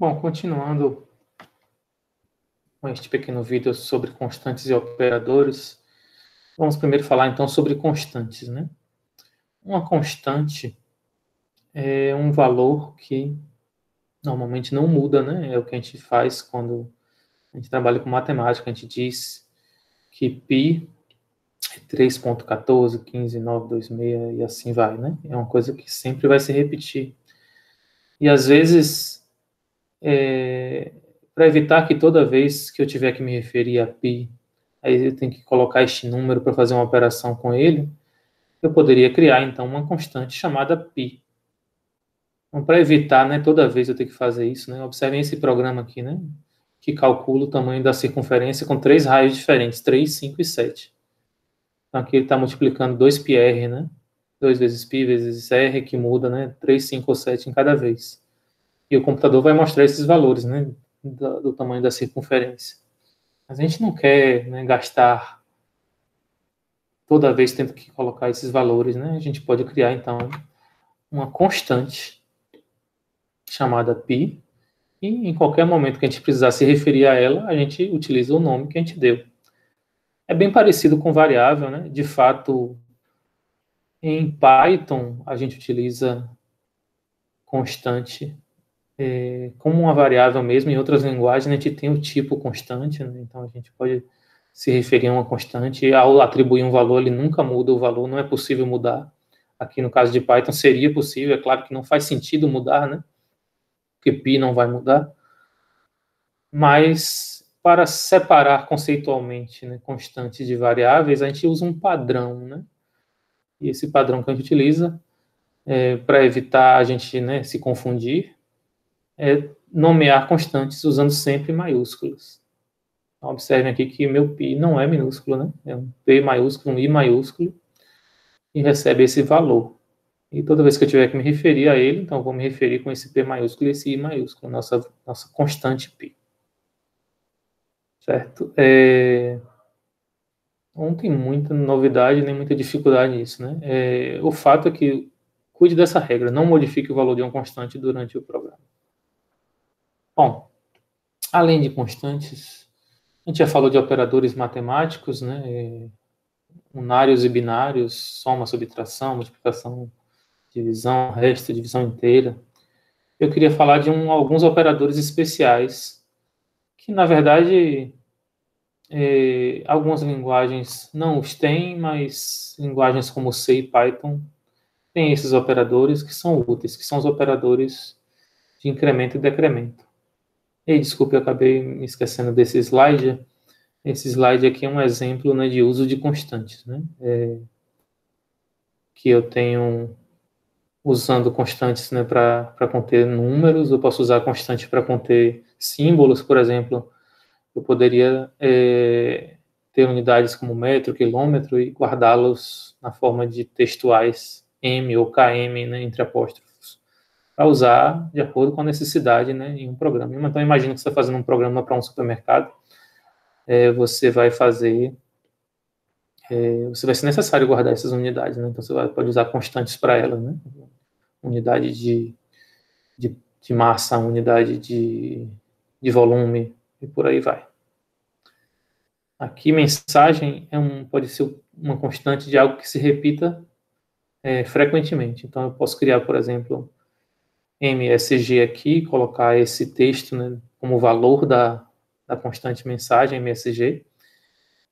Bom, continuando com este pequeno vídeo sobre constantes e operadores, vamos primeiro falar então sobre constantes, né? Uma constante é um valor que normalmente não muda, né? É o que a gente faz quando a gente trabalha com matemática, a gente diz que π é 3,14, 15, 926 e assim vai, né? É uma coisa que sempre vai se repetir. E às vezes, para evitar que toda vez que eu tiver que me referir a π, aí eu tenho que colocar este número para fazer uma operação com ele, eu poderia criar, então, uma constante chamada π. Então, para evitar, né, toda vez eu ter que fazer isso, né, observem esse programa aqui, né, que calcula o tamanho da circunferência com 3 raios diferentes, 3, 5 e 7. Então, aqui ele está multiplicando 2πr, né, 2 vezes π vezes r, que muda, né, 3, 5 ou 7 em cada vez. E o computador vai mostrar esses valores, né, do tamanho da circunferência. Mas a gente não quer, né, gastar toda vez tendo que colocar esses valores, né? A gente pode criar, então, uma constante chamada π, e em qualquer momento que a gente precisar se referir a ela, a gente utiliza o nome que a gente deu. É bem parecido com variável, né? De fato, em Python, a gente utiliza constante como uma variável mesmo. Em outras linguagens, a gente tem o tipo constante, né? Então, a gente pode se referir a uma constante, e ao atribuir um valor, ele nunca muda o valor, não é possível mudar. Aqui no caso de Python seria possível, é claro que não faz sentido mudar, né? Porque π não vai mudar. Mas para separar conceitualmente, né, constantes de variáveis, a gente usa um padrão, né? E esse padrão que a gente utiliza para evitar a gente, né, se confundir é nomear constantes usando sempre maiúsculas. Então, observem aqui que meu π não é minúsculo, né? É um P maiúsculo, um I maiúsculo, e recebe esse valor. E toda vez que eu tiver que me referir a ele, então eu vou me referir com esse P maiúsculo e esse I maiúsculo, nossa constante π. Certo? Não tem muita novidade nem muita dificuldade nisso, né? O fato é que cuide dessa regra, não modifique o valor de uma constante durante o programa. Bom, além de constantes, a gente já falou de operadores matemáticos, né? Unários e binários, soma, subtração, multiplicação, divisão, resto, divisão inteira. Eu queria falar de alguns operadores especiais, que na verdade algumas linguagens não os têm, mas linguagens como C e Python têm esses operadores que são úteis, que são os operadores de incremento e decremento. E desculpe, eu acabei me esquecendo desse slide. Esse slide aqui é um exemplo, né, de uso de constantes, né? Que eu tenho usando constantes, né, para conter números. Eu posso usar constante para conter símbolos, por exemplo. Eu poderia ter unidades como metro, quilômetro e guardá-los na forma de textuais M ou KM, né, entre apóstrofos, para usar de acordo com a necessidade, né, em um programa. Então, imagina que você está fazendo um programa para um supermercado, você vai fazer, você vai ser necessário guardar essas unidades, né, então você pode usar constantes para elas, né, unidade de massa, unidade de volume e por aí vai. Aqui, mensagem pode ser uma constante de algo que se repita frequentemente. Então, eu posso criar, por exemplo, MSG aqui, colocar esse texto, né, como valor da constante mensagem, MSG.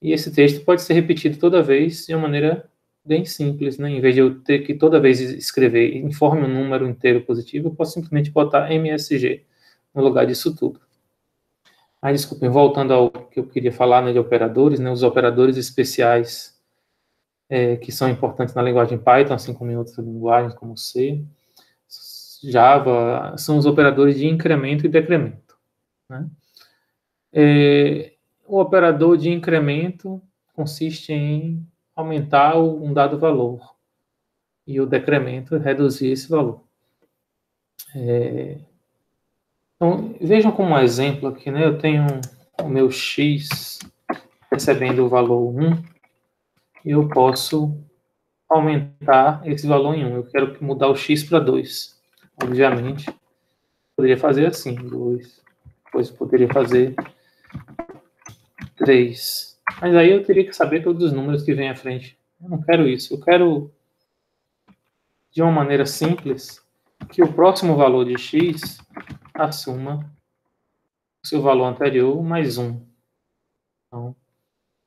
E esse texto pode ser repetido toda vez de uma maneira bem simples, né? Em vez de eu ter que toda vez escrever informe um número inteiro positivo, eu posso simplesmente botar MSG no lugar disso tudo. Mas, desculpem, voltando ao que eu queria falar, né, de operadores, né, os operadores especiais que são importantes na linguagem Python, assim como em outras linguagens, como C, Java, são os operadores de incremento e decremento, né? O operador de incremento consiste em aumentar um dado valor, e o decremento é reduzir esse valor. Então, vejam como um exemplo aqui, né? Eu tenho o meu x recebendo o valor 1, e eu posso aumentar esse valor em 1. Eu quero mudar o x para 2. Obviamente, poderia fazer assim, 2. Depois eu poderia fazer 3. Mas aí eu teria que saber todos os números que vêm à frente. Eu não quero isso. Eu quero, de uma maneira simples, que o próximo valor de x assuma o seu valor anterior mais 1. Então,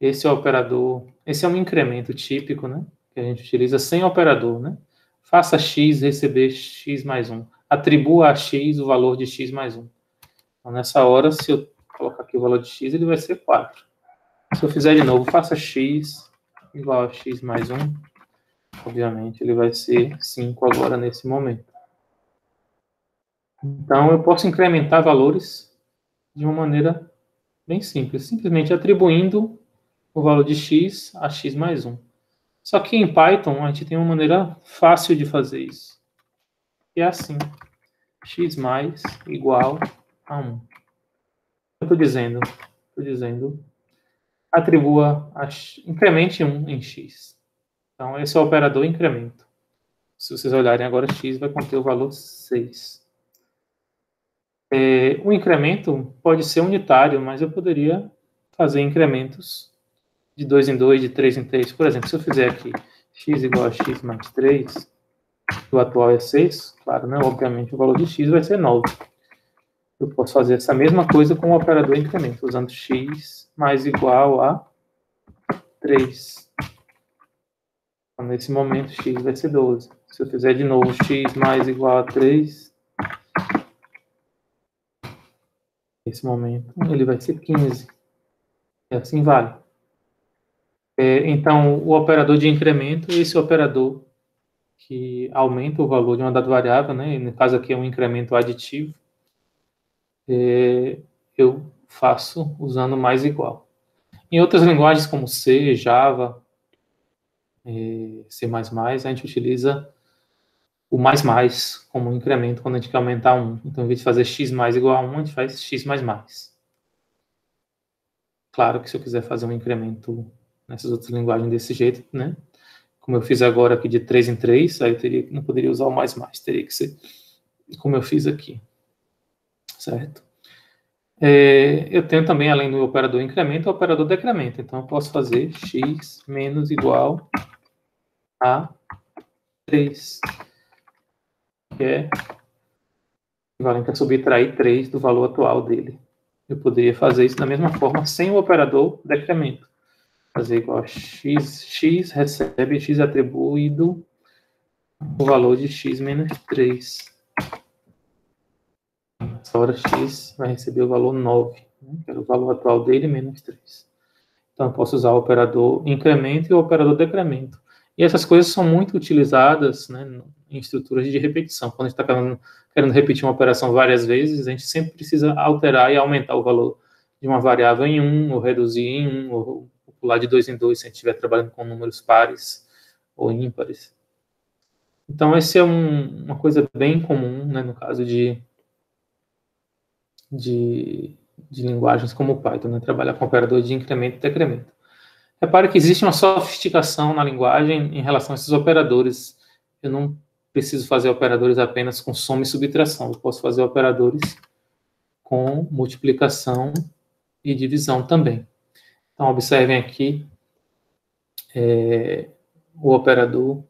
esse é o operador, esse é um incremento típico, né? Que a gente utiliza sem operador, né? Faça x receber x mais 1. Atribua a x o valor de x mais 1. Então, nessa hora, se eu colocar aqui o valor de x, ele vai ser 4. Se eu fizer de novo, faça x igual a x mais 1. Obviamente, ele vai ser 5 agora, nesse momento. Então, eu posso incrementar valores de uma maneira bem simples. Simplesmente atribuindo o valor de x a x mais 1. Só que em Python, a gente tem uma maneira fácil de fazer isso. Que é assim. X mais igual a 1. Eu estou dizendo, atribua, incremente 1 em x. Então, esse é o operador incremento. Se vocês olharem agora, x vai conter o valor 6. O incremento pode ser unitário, mas eu poderia fazer incrementos de 2 em 2, de 3 em 3. Por exemplo, se eu fizer aqui x igual a x mais 3, o atual é 6, claro, né? Obviamente o valor de x vai ser 9. Eu posso fazer essa mesma coisa com o operador incremento, usando x mais igual a 3. Então, nesse momento, x vai ser 12. Se eu fizer de novo x mais igual a 3, nesse momento, ele vai ser 15. E assim vai. Então, o operador de incremento, esse operador que aumenta o valor de uma dada variável, né? No caso aqui é um incremento aditivo, eu faço usando mais igual. Em outras linguagens como C, Java, C++, a gente utiliza o mais como um incremento quando a gente quer aumentar 1. Então, em vez de fazer x mais igual a 1, a gente faz x mais mais. Claro que se eu quiser fazer um incremento nessas outras linguagens desse jeito, né? Como eu fiz agora aqui de 3 em 3, aí eu não poderia usar o mais, teria que ser como eu fiz aqui. Certo? Eu tenho também, além do operador incremento, o operador decremento. Então, eu posso fazer x menos igual a 3, que é equivalente a subtrair 3 do valor atual dele. Eu poderia fazer isso da mesma forma sem o operador decremento. Fazer igual a x recebe x atribuído o valor de x menos 3. Nessa hora x vai receber o valor 9, né, que era o valor atual dele menos 3. Então, eu posso usar o operador incremento e o operador decremento. E essas coisas são muito utilizadas, né, em estruturas de repetição. Quando a gente está querendo repetir uma operação várias vezes, a gente sempre precisa alterar e aumentar o valor de uma variável em 1, ou reduzir em 1, ou pular de 2 em 2, se a gente estiver trabalhando com números pares ou ímpares. Então, essa é uma coisa bem comum, né, no caso de linguagens como o Python, né, trabalhar com operador de incremento e decremento. Repare que existe uma sofisticação na linguagem em relação a esses operadores. Eu não preciso fazer operadores apenas com soma e subtração. Eu posso fazer operadores com multiplicação e divisão também. Então, observem aqui o operador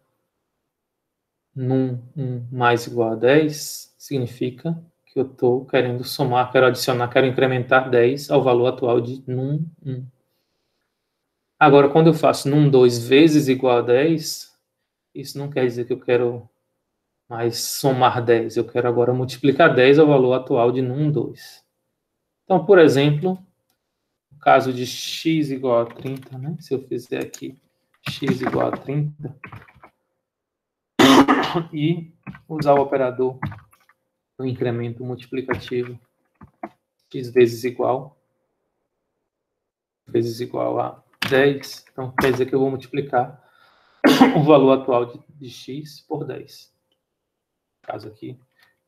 num mais igual a 10 significa que eu estou querendo somar, quero adicionar, quero incrementar 10 ao valor atual de num 1. Agora, quando eu faço num 2 vezes igual a 10, isso não quer dizer que eu quero mais somar 10. Eu quero agora multiplicar 10 ao valor atual de num 2. Então, por exemplo, no caso de x igual a 30, né? Se eu fizer aqui x igual a 30 e usar o operador do incremento multiplicativo x vezes igual a 10, então quer dizer que eu vou multiplicar o valor atual de x por 10. No caso aqui,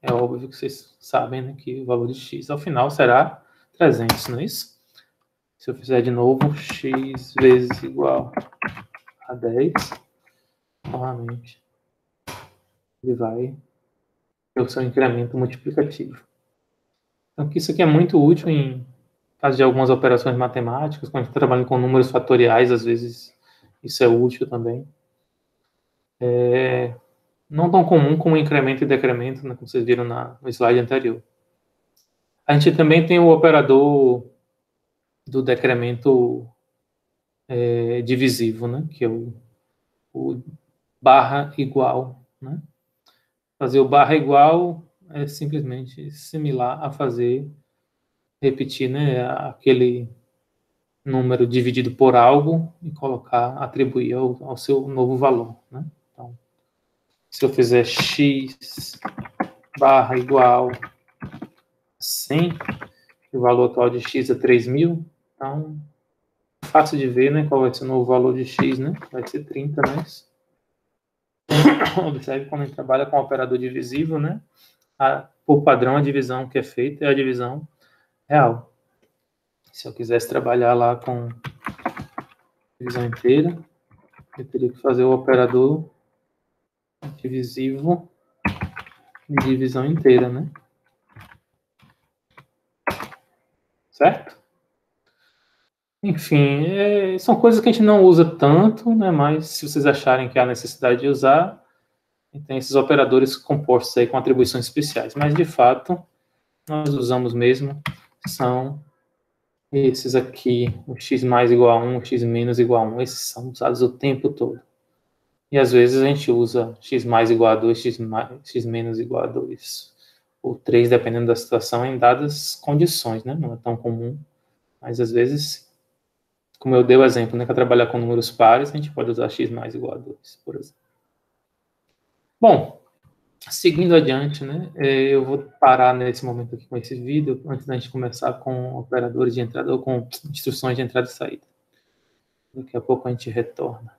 é óbvio que vocês sabem, né, que o valor de x ao final será 300, não é isso? Se eu fizer de novo, x vezes igual a 10, novamente, ele vai ter o seu incremento multiplicativo. Então, isso aqui é muito útil em caso de algumas operações matemáticas, quando a gente está trabalhando com números fatoriais, às vezes isso é útil também. Não tão comum como incremento e decremento, né, como vocês viram no slide anterior. A gente também tem o operador do decremento divisivo, né, que é o barra igual. Né? Fazer o barra igual é simplesmente similar a repetir, né, aquele número dividido por algo e atribuir ao seu novo valor. Né? Então, se eu fizer x barra igual 100, o valor atual de x é 3.000, então, fácil de ver, né, qual vai ser o novo valor de x, né? Vai ser 30, mas observe quando a gente trabalha com operador divisível, né? Por padrão, a divisão que é feita é a divisão real. Se eu quisesse trabalhar lá com divisão inteira, eu teria que fazer o operador divisivo de divisão inteira, né? Certo? Enfim, são coisas que a gente não usa tanto, né? Mas se vocês acharem que há necessidade de usar, tem esses operadores compostos aí com atribuições especiais. Mas, de fato, nós usamos mesmo, são esses aqui, o x mais igual a 1, o x menos igual a 1, esses são usados o tempo todo. E às vezes a gente usa x mais igual a 2, x menos igual a 2, ou 3, dependendo da situação, em dadas condições, né? Não é tão comum, mas às vezes, como eu dei o exemplo, né, para trabalhar com números pares, a gente pode usar x mais igual a 2, por exemplo. Bom, seguindo adiante, né, eu vou parar nesse momento aqui com esse vídeo, antes da gente começar com operadores de entrada, ou com instruções de entrada e saída. Daqui a pouco a gente retorna.